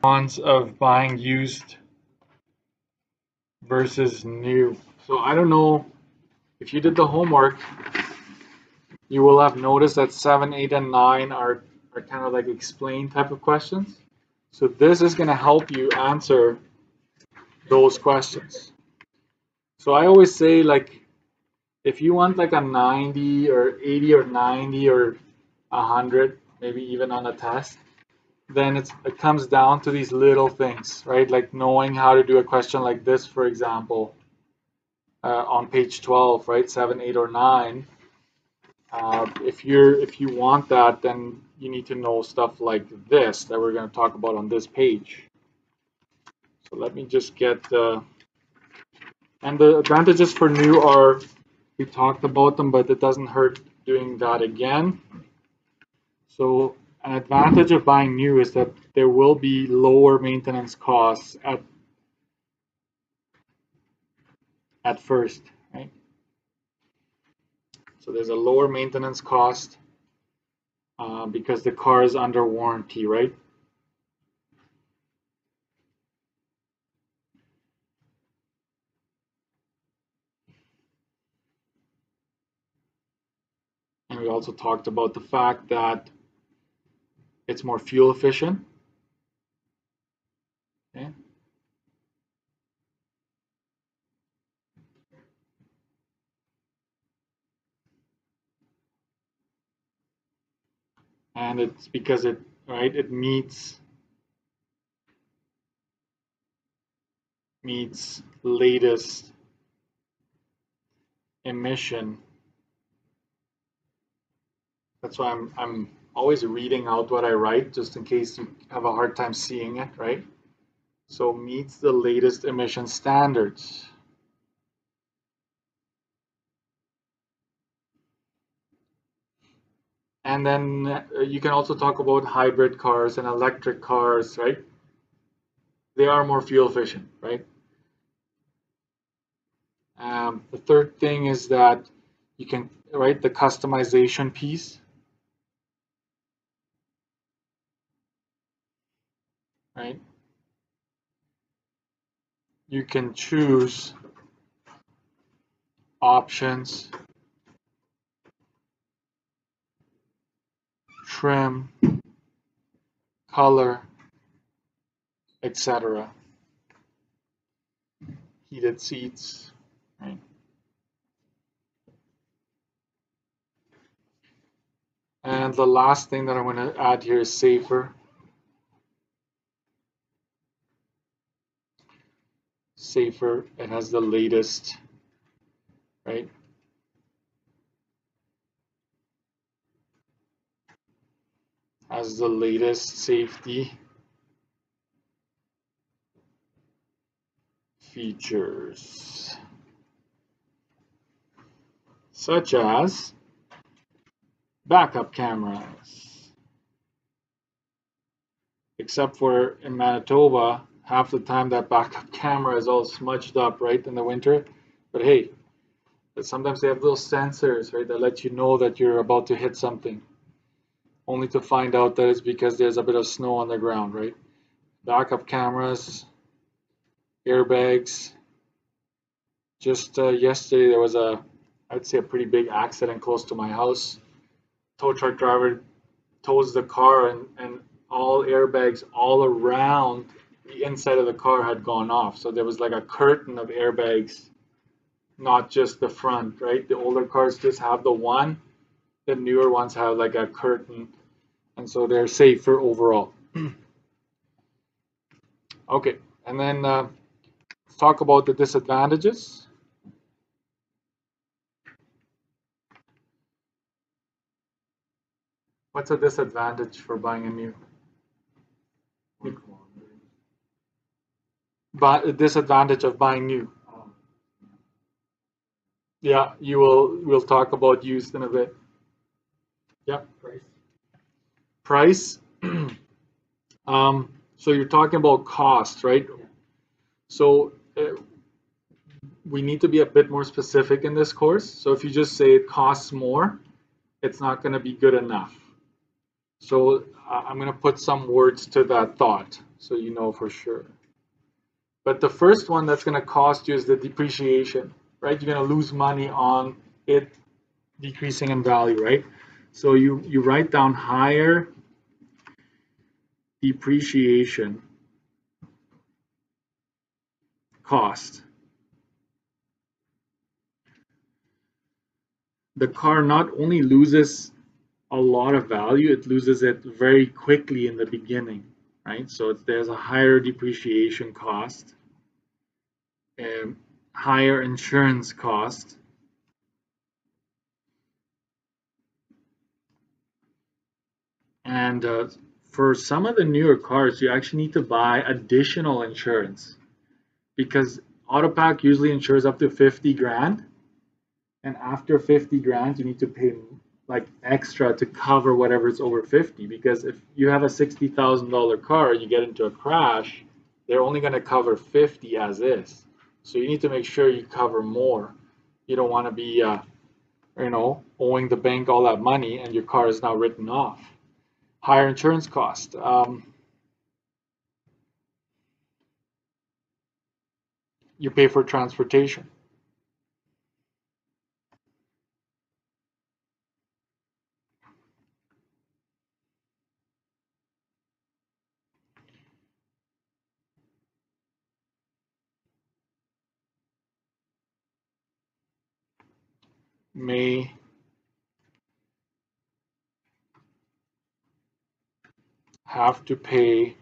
Cons of buying used versus new. So I don't know if you did the homework, you will have noticed that 7, 8, and 9 are kind of like explain type of questions. So this is going to help you answer those questions. So I always say, like, if you want like a 90 or 80 or 90 or 100, maybe even on a test, then it comes down to these little things, right? Like knowing how to do a question like this, for example, on page 12, right? 7, 8, or 9. If you want that, then you need to know stuff like this that we're going to talk about on this page. So let me just get and the advantages for new are, we talked about them, but it doesn't hurt doing that again. So an advantage of buying new is that there will be lower maintenance costs at first, right? So there's a lower maintenance cost because the car is under warranty, right? And we also talked about the fact that it's more fuel efficient. Okay. And it's because it meets latest emission. That's why I'm always reading out what I write, just in case you have a hard time seeing it, right? So meets the latest emission standards. And then you can also talk about hybrid cars and electric cars, right? They are more fuel efficient, right? The third thing is that you can, right, the customization piece, right? You can choose options, trim, color, etc. Heated seats, right? And the last thing that I'm going to add here is safer. Safer, it has the latest, right? Has the latest safety features, such as backup cameras. Except for in Manitoba, half the time that backup camera is all smudged up, right, in the winter. But hey, sometimes they have little sensors, right, that let you know that you're about to hit something, only to find out that it's because there's a bit of snow on the ground, right? Backup cameras, airbags. Just yesterday there was I'd say a pretty big accident close to my house. Tow truck driver tows the car and all airbags all around the inside of the car had gone off. So there was like a curtain of airbags, not just the front, right? The older cars just have the one, the newer ones have like a curtain, and so they're safer overall. Okay, and then let's talk about the disadvantages. What's a disadvantage for buying a new? But a disadvantage of buying new. Yeah, we'll talk about used in a bit. Yeah. Price. So you're talking about cost, right? So we need to be a bit more specific in this course. So if you just say it costs more, it's not going to be good enough. So I'm going to put some words to that thought so you know for sure. But the first one that's going to cost you is the depreciation, right? You're going to lose money on it decreasing in value, right? So you write down higher depreciation cost. The car not only loses a lot of value, it loses it very quickly in the beginning, right? So there's a higher depreciation cost, and higher insurance cost, and for some of the newer cars, you actually need to buy additional insurance because Autopack usually insures up to 50 grand, and after 50 grand, you need to pay like extra to cover whatever's over 50. Because if you have a $60,000 car and you get into a crash, they're only going to cover 50 as is. So you need to make sure you cover more. You don't want to be, owing the bank all that money and your car is now written off. Higher insurance cost. You pay for transportation. May have to pay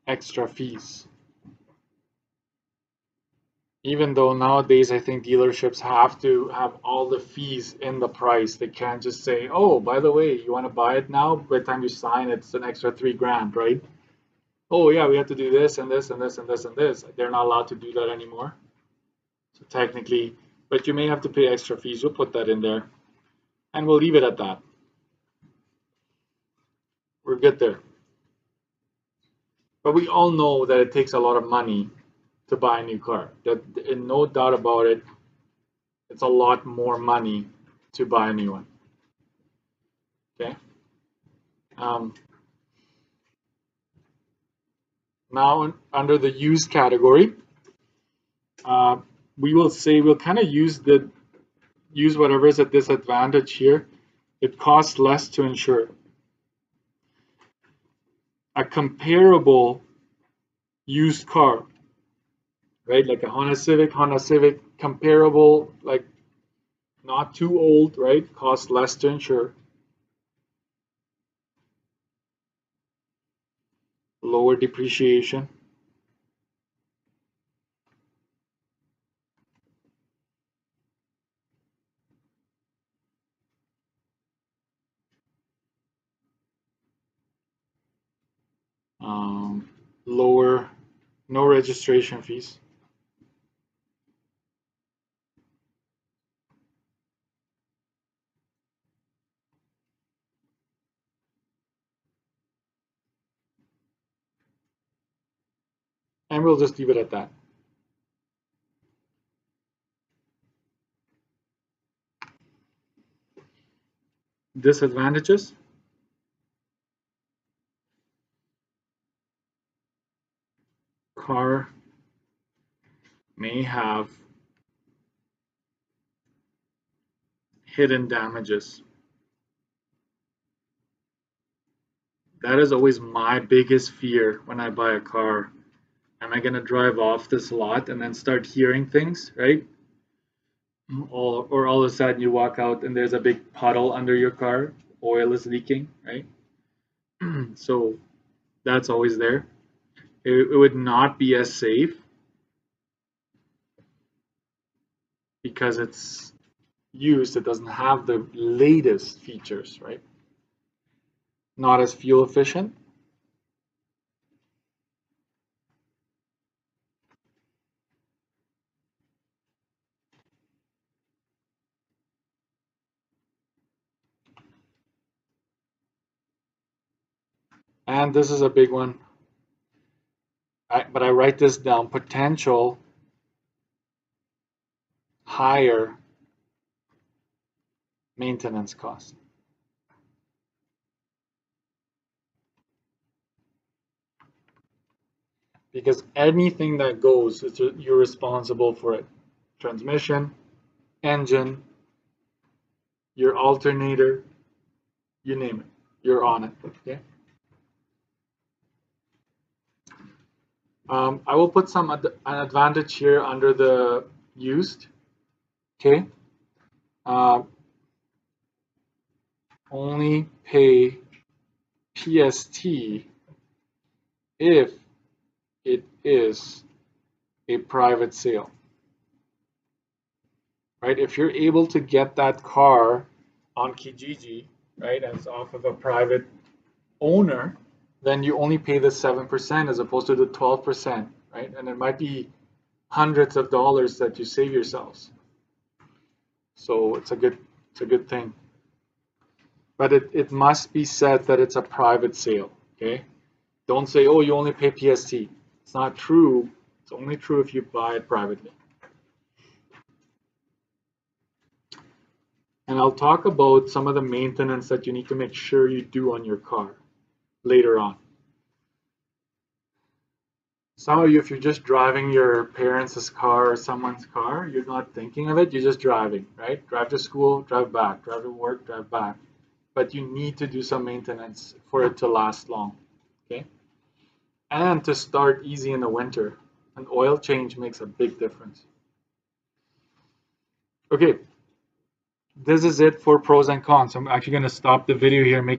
extra fees. Even though nowadays I think dealerships have to have all the fees in the price. They can't just say, oh, by the way, you want to buy it now? By the time you sign, it's an extra 3 grand, right? Oh, yeah, we have to do this and this and this and this and this. They're not allowed to do that anymore. So technically, but you may have to pay extra fees. We'll put that in there. And we'll leave it at that. We're good there. But we all know that it takes a lot of money to buy a new car. That, no doubt about it, it's a lot more money to buy a new one. Okay. Um, Now under the used category, uh, we will say we'll kind of use whatever is a disadvantage here. It costs less to insure. A comparable used car, right? Like a Honda Civic, comparable, like not too old, right? Costs less to insure. Lower depreciation. Um, Lower, no registration fees. And we'll just leave it at that. Disadvantages. Car may have hidden damages. That is always my biggest fear when I buy a car. Am I going to drive off this lot and then start hearing things, right? Or all of a sudden you walk out and there's a big puddle under your car, oil is leaking, right? So that's always there. It would not be as safe because it's used, it doesn't have the latest features, right? Not as fuel efficient. And this is a big one. But I write this down, potential higher maintenance cost. Because anything that goes, you're responsible for it. Transmission, engine, your alternator, you name it, you're on it. Okay. I will put an advantage here under the used. Okay. Only pay PST if it is a private sale. Right? If you're able to get that car on Kijiji, right, as off of a private owner, then you only pay the 7% as opposed to the 12%, right? And it might be hundreds of dollars that you save yourselves. So it's a good thing. But it must be said that it's a private sale, okay? Don't say, oh, you only pay PST. It's not true. It's only true if you buy it privately. And I'll talk about some of the maintenance that you need to make sure you do on your car later on. Some of you, if you're just driving your parents' car or someone's car, you're not thinking of it, you're just driving, right? Drive to school, drive back, drive to work, drive back. But you need to do some maintenance for it to last long, okay? And to start easy in the winter. An oil change makes a big difference. Okay, this is it for pros and cons. I'm actually going to stop the video here, make